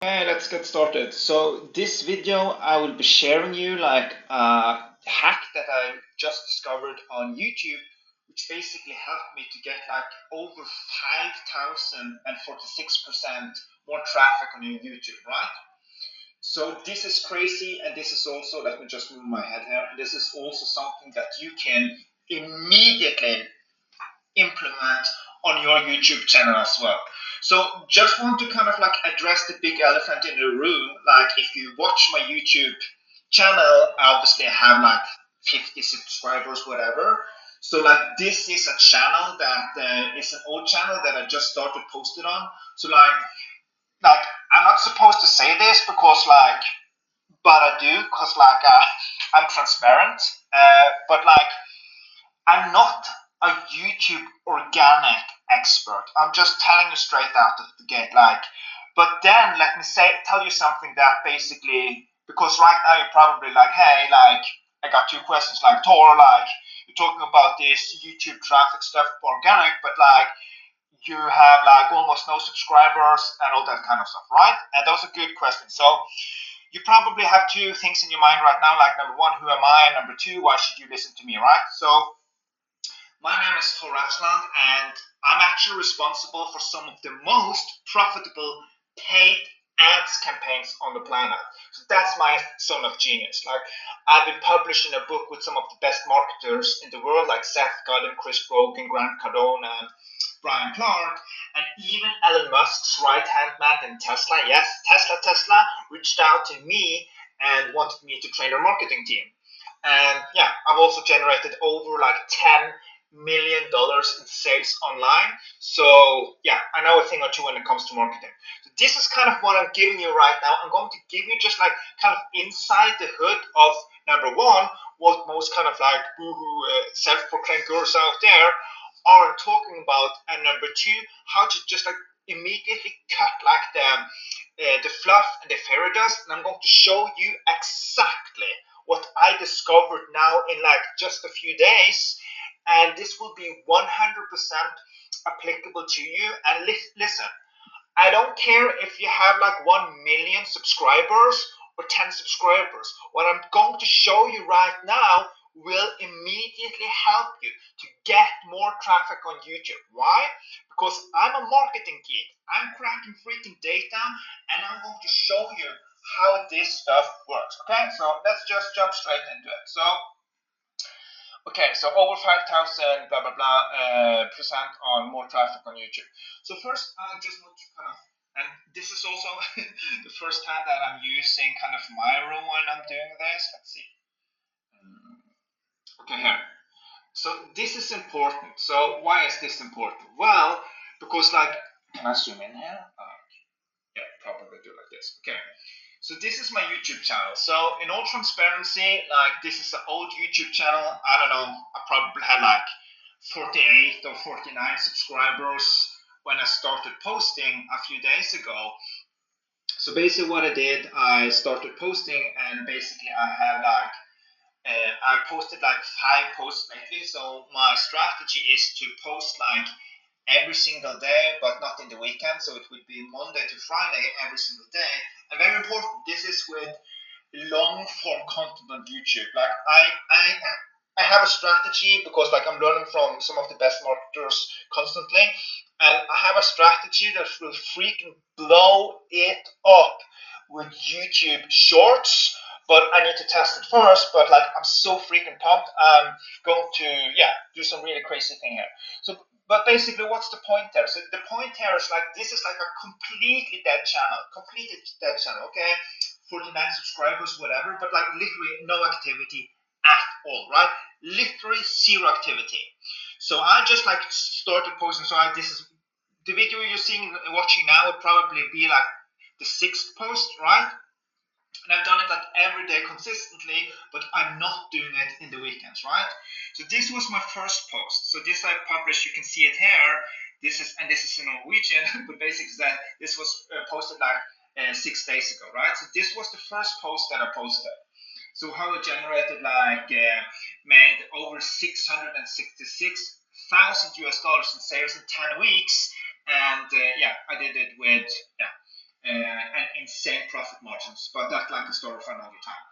Okay, let's get started. So this video I will be sharing you like a hack that I just discovered on YouTube, which basically helped me to get like over 5,046% more traffic on your YouTube, right? So this is crazy, and this is also, let me just move my head here, this is also something that you can immediately implement on your YouTube channel as well. So just want to kind of like address the big elephant in the room. Like if you watch my YouTube channel, obviously I have like 50 subscribers, whatever. So like this is a channel that is an old channel that I just started posted on. So like I'm not supposed to say this because like, but I do because like I'm transparent. But like I'm not a YouTube organic expert. I'm just telling you straight out of the gate. But then let me tell you something that basically, because right now you're probably like, hey, like I got two questions, like Tor, like you're talking about this YouTube traffic stuff organic, but like you have like almost no subscribers and all that kind of stuff, right? And those are good questions. So you probably have two things in your mind right now, like number one, who am I? And number two, why should you listen to me, right? So my name is Tor and I'm actually responsible for some of the most profitable paid ads campaigns on the planet. So that's my zone of genius. Like I've been publishing a book with some of the best marketers in the world, like Seth Godin, Chris Brogan, Grant Cardone, and Brian Clark, and even Elon Musk's right-hand man in Tesla. Yes, Tesla reached out to me and wanted me to train their marketing team. And yeah, I've also generated over like $10 million in sales online. So yeah, I know a thing or two when it comes to marketing. So this is kind of what I'm giving you right now. I'm going to give you just like kind of inside the hood of number one, what most kind of like boohoo self-proclaimed gurus out there are talking about, and number two, how to just like immediately cut like the fluff and the fairy dust. And I'm going to show you exactly what I discovered now in like just a few days, and this will be 100% applicable to you. And listen, I don't care if you have like 1 million subscribers or 10 subscribers. What I'm going to show you right now will immediately help you to get more traffic on YouTube. Why? Because I'm a marketing geek. I'm cracking freaking data, and I'm going to show you how this stuff works. Okay, so let's just jump straight into it. Okay, so over 5,000 blah blah blah percent on more traffic on YouTube. So first, I just want to kind of, and this is also the first time that I'm using kind of Miro when I'm doing this. Let's see. Okay, here. So this is important. So why is this important? Well, because like, can I zoom in here? Yeah, probably do like this. Okay. So this is my YouTube channel. So in all transparency, like this is an old YouTube channel. I don't know, I probably had like 48 or 49 subscribers when I started posting a few days ago. So basically what I did, I started posting, and basically I have like I posted like 5 posts lately. So my strategy is to post like every single day, but not in the weekend. So it would be Monday to Friday every single day. And very important, this is with long form content on YouTube. Like I have a strategy because like I'm learning from some of the best marketers constantly, and I have a strategy that will freaking blow it up with YouTube Shorts. But I need to test it first. But like I'm so freaking pumped. I'm going to do some really crazy thing here. So but basically, what's the point there? So the point here is like this is like a completely dead channel, okay? 49 subscribers, whatever, but like literally no activity at all, right? Literally zero activity. So I just like started posting. So this is the video you're seeing, watching now would probably be like the 6th post, right? And I've done it like every day consistently, but I'm not doing it in the weekends, right? So this was my first post. So this I published, you can see it here. This is in Norwegian, but basically this was posted like 6 days ago, right? So this was the first post that I posted. So how I generated like made over 666,000 US dollars in sales in 10 weeks, and I did it with and insane profit margins. But that's like a story for another time.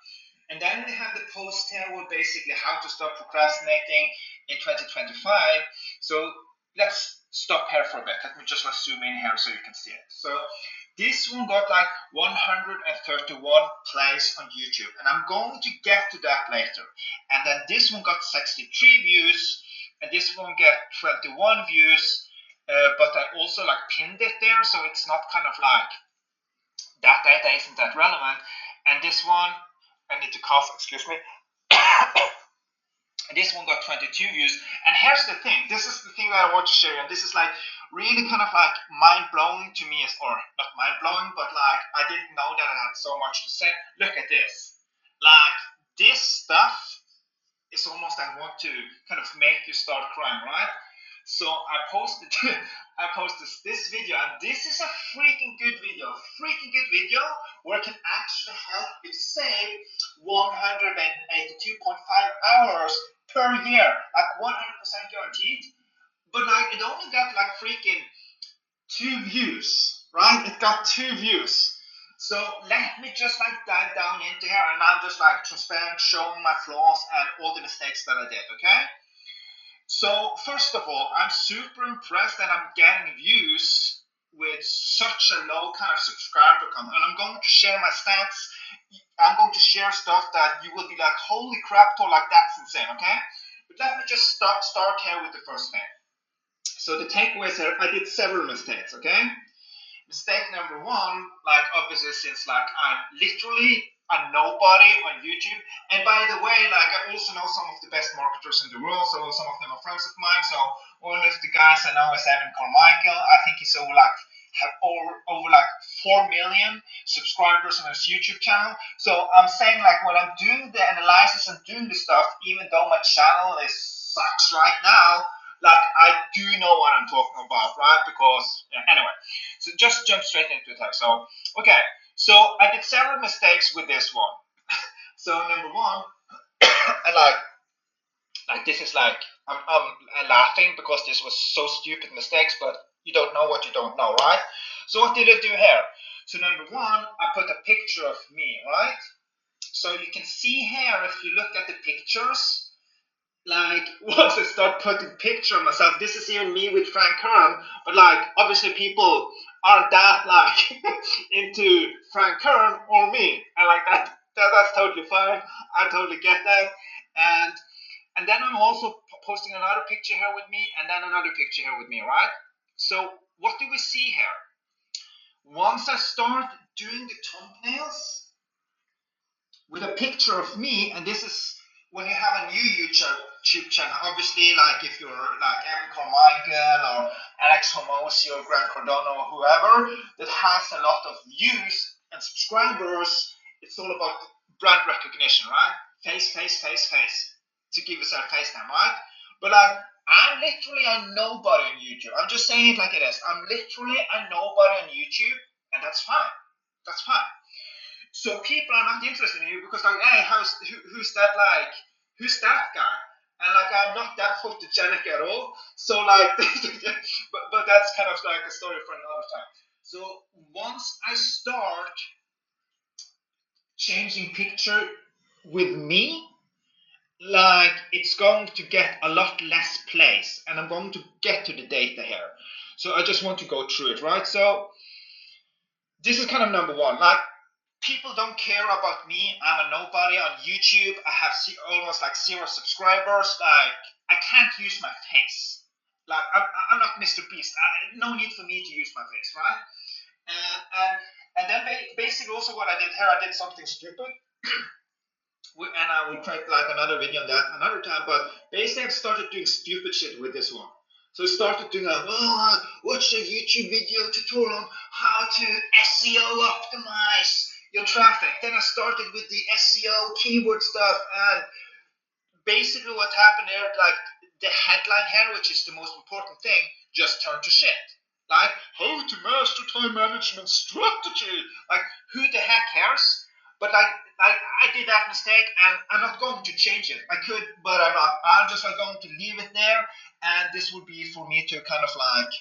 And then we have the post here with basically how to stop procrastinating in 2025. So let's stop here for a bit. Let me just zoom in here so you can see it. So this one got like 131 plays on YouTube, and I'm going to get to that later. And then this one got 63 views, and this one got 21 views, but I also like pinned it there, so it's not kind of like that data isn't that relevant. And this one, I need to cough, excuse me. And this one got 22 views. And here's the thing, this is the thing that I want to share, and this is like really kind of like mind-blowing to me, or not mind-blowing, but like I didn't know that I had so much to say. Look at this. Like this stuff is almost like want to kind of make you start crying, right? So I posted this video, and this is a freaking good video where it can actually help you save 182.5 hours per year, like 100% guaranteed. But like it only got like freaking 2 views, right? It got 2 views. So let me just like dive down into here, and I'm just like transparent, showing my flaws and all the mistakes that I did, okay? So first of all, I'm super impressed that I'm getting views with such a low kind of subscriber count, and I'm going to share my stats. I'm going to share stuff that you will be like, holy crap, Tor, like that's insane, okay? But let me just start here with the first thing. So the takeaways here, I did several mistakes, okay? Mistake number one, like obviously since like I'm literally a nobody on YouTube, and by the way, like I also know some of the best marketers in the world, so some of them are friends of mine. So one of the guys I know is Evan Carmichael. I think he's over like 4 million subscribers on his YouTube channel. So I'm saying like when I'm doing the analysis and doing the stuff, even though my channel sucks right now, like I do know what I'm talking about, right? Because anyway, so just jump straight into it. So okay, so I did several mistakes with this one. So number one, and like this is like I'm laughing because this was so stupid mistakes, but you don't know what you don't know, right? So what did I do here? So number one, I put a picture of me, right? So you can see here, if you look at the pictures, like once I start putting picture of myself, this is even me with Frank Kern, but like obviously people aren't that like into Frank Kern or me, and like that's totally fine. I totally get that. And then I'm also posting another picture here with me, and then another picture here with me, right? So what do we see here? Once I start doing the thumbnails with a picture of me, and this is when you have a new YouTube channel, obviously, like if you're like Evan Carmichael or Alex Homosi or Grant Cardone or whoever that has a lot of views and subscribers, it's all about brand recognition, right? Face to give yourself face time, right? But like I'm literally a nobody on YouTube. I'm just saying it like it is. I'm literally a nobody on YouTube, and that's fine. That's fine. So people are not interested in you because like, hey, who's that like? Who's that guy? And like I'm not that photogenic at all. So like, but that's kind of like a story for another time. So once I start changing picture with me, like it's going to get a lot less plays, and I'm going to get to the data here. So I just want to go through it, right? So this is kind of number one. Like people don't care about me. I'm a nobody on YouTube. I have almost like 0 subscribers. Like I can't use my face. Like I'm not Mr. Beast. No need for me to use my face, right? And then basically also what I did here, I did something stupid. And I will create like another video on that another time. But basically, I've started doing stupid shit with this one. So I started doing watch a YouTube video tutorial on how to SEO optimize your traffic. Then I started with the SEO keyword stuff, and basically what happened there, like the headline here, which is the most important thing, just turned to shit. Like how to master time management strategy. Like who the heck cares? But like I did that mistake, and I'm not going to change it. I could, but I'm not. I'm just like going to leave it there, and this would be for me to kind of like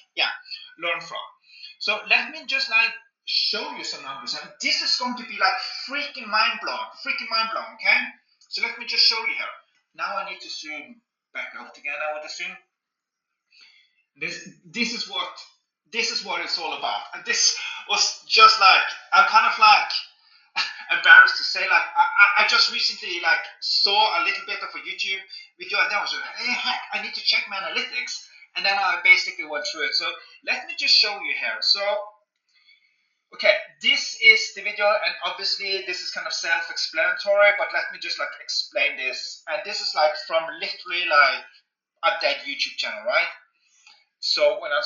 learn from. So let me just like show you some numbers, and this is going to be like freaking mind blowing, okay? So let me just show you here. Now I need to zoom back out again, I would assume. This is what it's all about. And this was just like, I'm kind of like embarrassed to say, like I just recently like saw a little bit of a YouTube video, and then I was like, hey, heck, I need to check my analytics, and then I basically went through it. So let me just show you here. So okay, this is the video, and obviously this is kind of self-explanatory, but let me just like explain this. And this is like from literally like a dead YouTube channel, right? So when I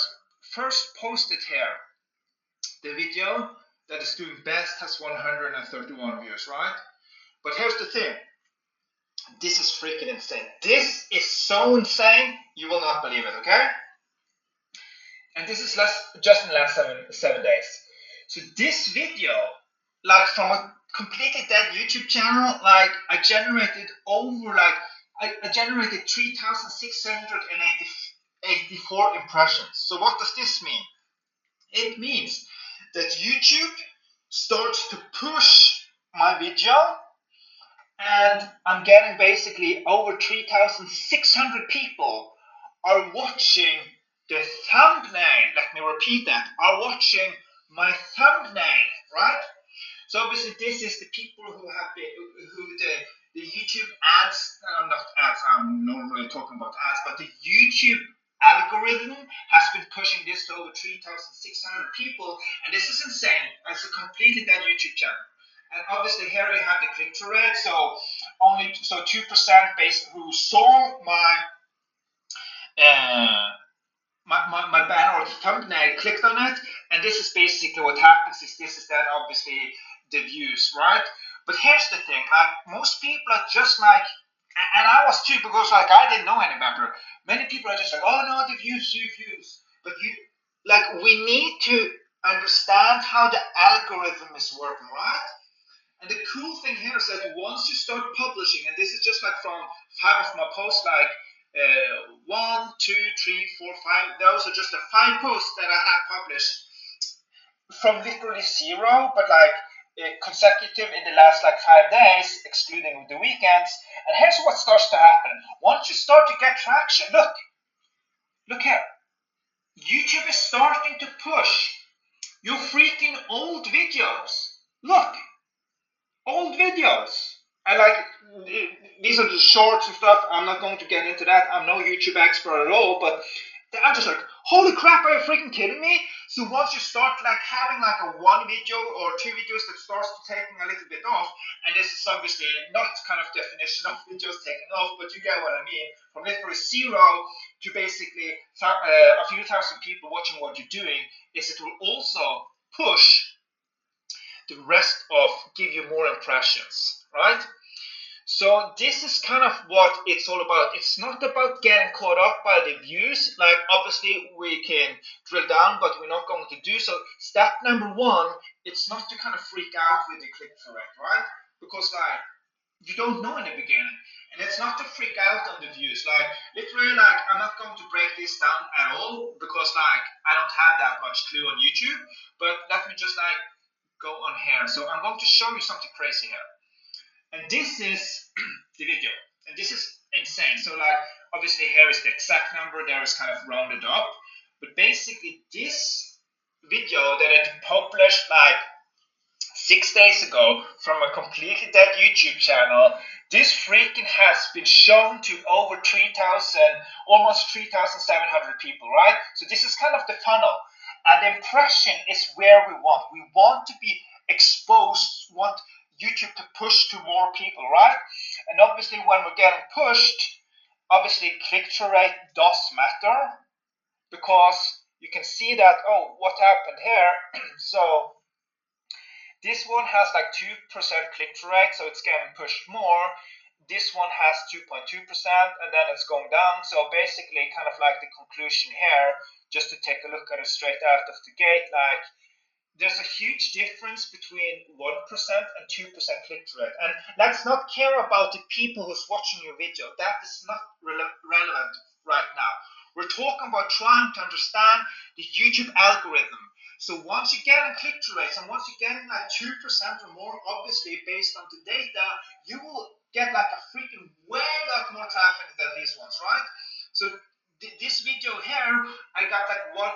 first posted here, the video that is doing best has 131 views, right? But here's the thing. This is freaking insane. This is so insane, you will not believe it, okay? And this is just in the last seven days. So this video, like from a completely dead YouTube channel, like I generated over like I generated 3,684 impressions. So what does this mean? It means that YouTube starts to push my video, and I'm getting basically over 3,600 people are watching the thumbnail. Let me repeat that. Are watching my thumbnail, right? So obviously this is the people who have been, the YouTube ads, not ads, I'm normally talking about ads, but the YouTube algorithm has been pushing this to over 3,600 people, and this is insane. It's a completely dead YouTube channel. And obviously here we have the click-through rate, so 2% based who saw my banner or thumbnail clicked on it, and this is basically what happens. This is then obviously the views, right? But here's the thing, like most people are just like, and I was too, because like I didn't know any better. Many people are just like, oh no, the views. But we need to understand how the algorithm is working, right? And the cool thing here is that once you start publishing, and this is just like from 5 of my posts, like 1, 2, 3, 4, 5, those are just the 5 posts that I have published from literally 0, but like consecutive in the last like 5 days, excluding the weekends. And here's what starts to happen. Once you start to get traction, look here. YouTube is starting to push your freaking old videos. Look, old videos. And like these are the shorts and stuff. I'm not going to get into that. I'm no YouTube expert at all, but I'm just like, holy crap, are you freaking kidding me? So once you start like having like a 1 video or 2 videos that starts to taking a little bit off, and this is obviously not kind of definition of videos taking off, but you get what I mean. From literally 0 to basically a few thousand people watching what you're doing, is it will also push the rest of, give you more impressions, right? So this is kind of what it's all about. It's not about getting caught up by the views. Like obviously we can drill down, but we're not going to do so. Step number 1, it's not to kind of freak out with the click-through rate, right? Because like you don't know in the beginning, and it's not to freak out on the views. Like literally, like I'm not going to break this down at all because like I don't have that much clue on YouTube. But let me just like go on here. So I'm going to show you something crazy here. And this is the video, and this is insane. So like obviously here is the exact number, there is kind of rounded up, but basically this video that I published like 6 days ago from a completely dead YouTube channel, this freaking has been shown to over 3,000, almost 3,700 people, right? So this is kind of the funnel, and the impression is where we want. We want to be exposed, want YouTube to push to more people, right? And obviously when we're getting pushed, obviously click-through rate does matter, because you can see that, oh, what happened here? So this one has like 2% click-through rate, so it's getting pushed more. This one has 2.2%, and then it's going down. So basically kind of like the conclusion here, just to take a look at it straight out of the gate, like there's a huge difference between 1% and 2% click-through rate. And let's not care about the people who's watching your video. That is not relevant right now. We're talking about trying to understand the YouTube algorithm. So once you get in click-through rates, and once you get like 2% or more, obviously based on the data, you will get like a freaking way lot more traffic than these ones, right? So this video here, I got like what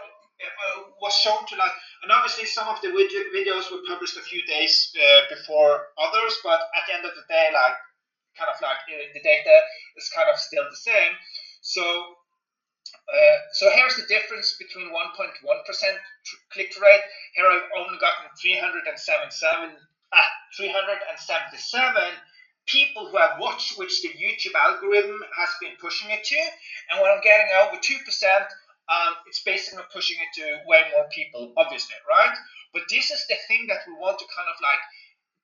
was shown to like, and obviously some of the videos were published a few days before others, but at the end of the day, like kind of like the data is kind of still the same. So here's the difference between 1.1% click-through rate. Here I've only gotten 377 people who have watched, which the YouTube algorithm has been pushing it to. And when I'm getting over 2%, it's basically pushing it to way more people, obviously, right? But this is the thing that we want to kind of like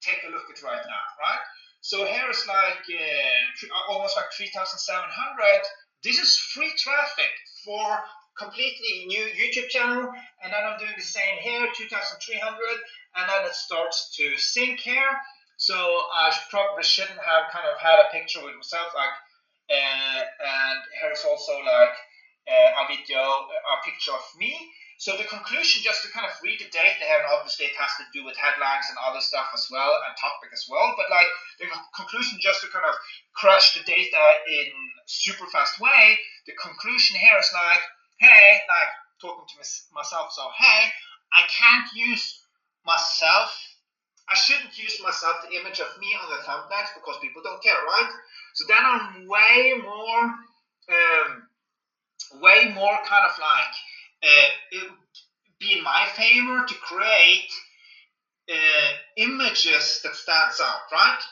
take a look at right now, right? So here is like almost like 3,700. This is free traffic for completely new YouTube channel, and then I'm doing the same here, 2,300, and then it starts to sync here. So I probably shouldn't have kind of had a picture with myself, like, and here's also like a video, a picture of me. So the conclusion, just to kind of read the data here, and obviously it has to do with headlines and other stuff as well, and topic as well, but like the conclusion, just to kind of crush the data in super fast way, the conclusion here is like, hey, like talking to myself, so hey, I can't use myself, I shouldn't use myself, the image of me on the thumbnails, because people don't care, right? So then I'm way more kind of like it be in my favor to create images that stands out, right?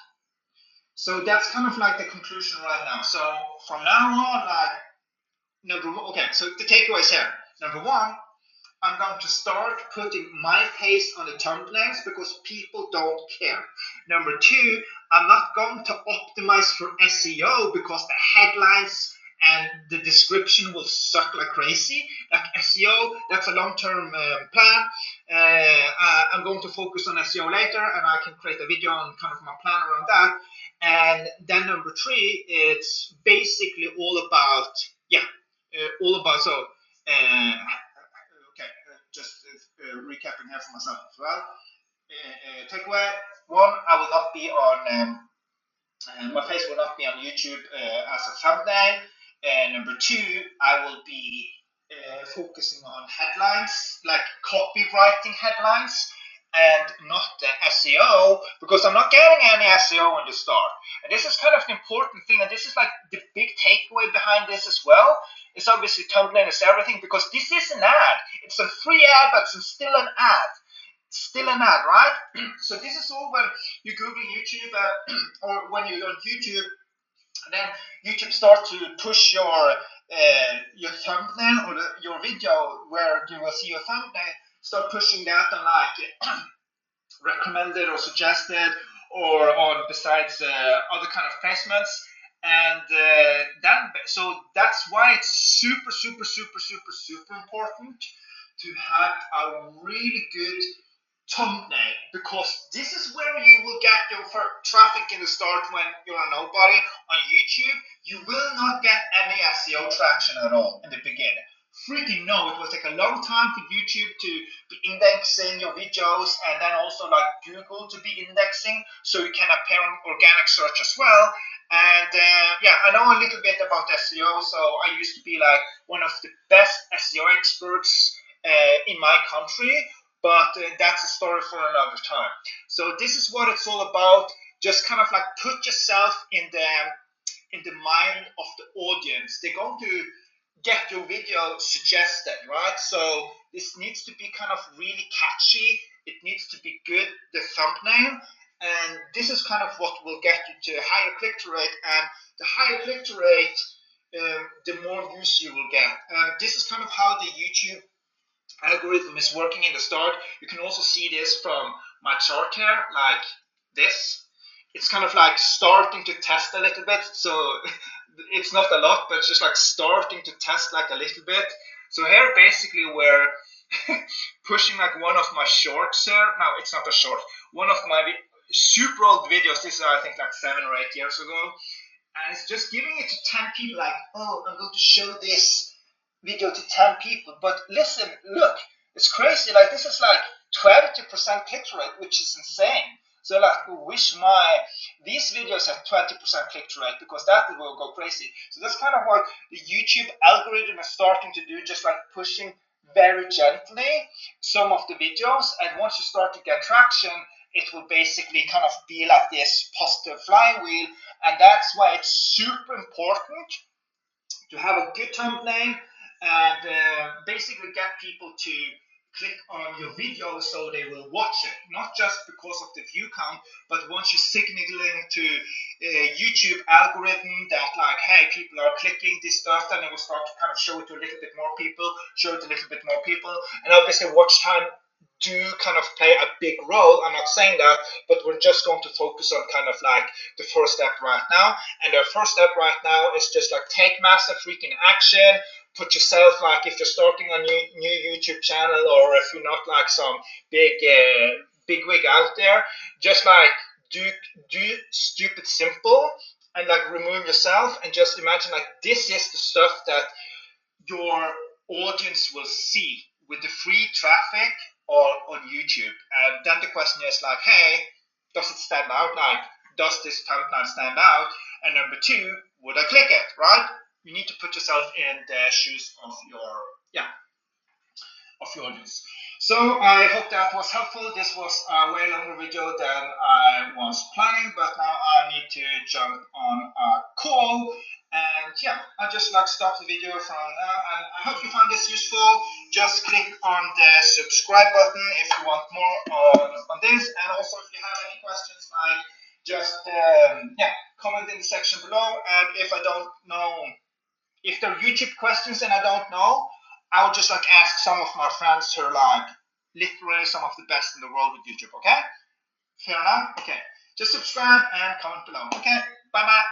So that's kind of like the conclusion right now. So from now on, like okay, so the takeaways here. Number one, I'm going to start putting my face on the thumbnails because people don't care. Number two, I'm not going to optimize for SEO because the headlines and the description will suck like crazy. Like SEO, that's a long-term plan. I'm going to focus on SEO later, and I can create a video on kind of my plan around that. And then number three, it's basically all about, so just recapping here for myself as well. Takeaway one, I will not be on, my face will not be on YouTube as a thumbnail. Number two, I will be focusing on headlines, like copywriting headlines, and not SEO, because I'm not getting any SEO in the start. And this is kind of an important thing, and this is like the big takeaway behind this as well. It's obviously thumbnail is everything, because this is an ad. It's a free ad, but it's still an ad. Still an ad, right? So this is all when you Google YouTube or when you're on YouTube, then YouTube starts to push your thumbnail or your video where you will see your thumbnail, start pushing that on like recommended or suggested or on besides other kind of placements. And so that's why it's super important to have a really good thumbnail, because this is where you will get your traffic in the start. When you're a nobody on YouTube, you will not get any SEO traction at all in the beginning. Freaking no, it will take a long time for YouTube to be indexing your videos, and then also like Google to be indexing, so you can appear on organic search as well. And I know a little bit about SEO, so I used to be like one of the best SEO experts in my country, but that's a story for another time. So this is what it's all about. Just kind of like put yourself in the mind of the audience. They're going to get your video suggested, right? So this needs to be kind of really catchy. It needs to be good, the thumbnail. And this is kind of what will get you to a higher click-through rate. And the higher click-through rate, the more views you will get. And this is kind of how the YouTube algorithm is working in the start. You can also see this from my chart here, like this. It's kind of like starting to test a little bit. So it's not a lot, but it's just like starting to test like a little bit. So here basically we're pushing like one of my shorts here. No, it's not a short. One of my super old videos. This is I think like 7 or 8 years ago. And it's just giving it to 10 people, like, oh, I'm going to show this video to 10 people. But listen, look, It's crazy. Like this is like 20% click rate, which is insane. So like, I wish these videos have 20% click rate, because that will go crazy. So that's kind of what the YouTube algorithm is starting to do, just like pushing very gently some of the videos, and once you start to get traction, it will basically kind of be like this positive flywheel. And that's why it's super important to have a good thumbnail and basically get people to click on your video so they will watch it, not just because of the view count, but once you're signaling to YouTube algorithm that like, hey, people are clicking this stuff, then it will start to kind of show it to a little bit more people, and obviously watch time do kind of play a big role. I'm not saying that, but we're just going to focus on kind of like the first step right now. And the first step right now is just like take massive freaking action. Put yourself, like if you're starting a new YouTube channel, or if you're not like some big wig out there, just like do stupid simple, and like remove yourself, and just imagine like this is the stuff that your audience will see with the free traffic or on YouTube. And then the question is like, hey, does it stand out? Like, does this thumbnail stand out? And number two, would I click it, right? You need to put yourself in the shoes of your audience. So I hope that was helpful. This was a way longer video than I was planning, but now I need to jump on a call. And yeah, I'll just like stop the video from now. And I hope you found this useful. Just click on the subscribe button if you want more on this. And also, if you have any questions, like just comment in the section below. And if I don't know, if there are YouTube questions and I don't know, I would just like ask some of my friends who are like literally some of the best in the world with YouTube. Okay? Fair enough? Okay. Just subscribe and comment below. Okay? Bye bye.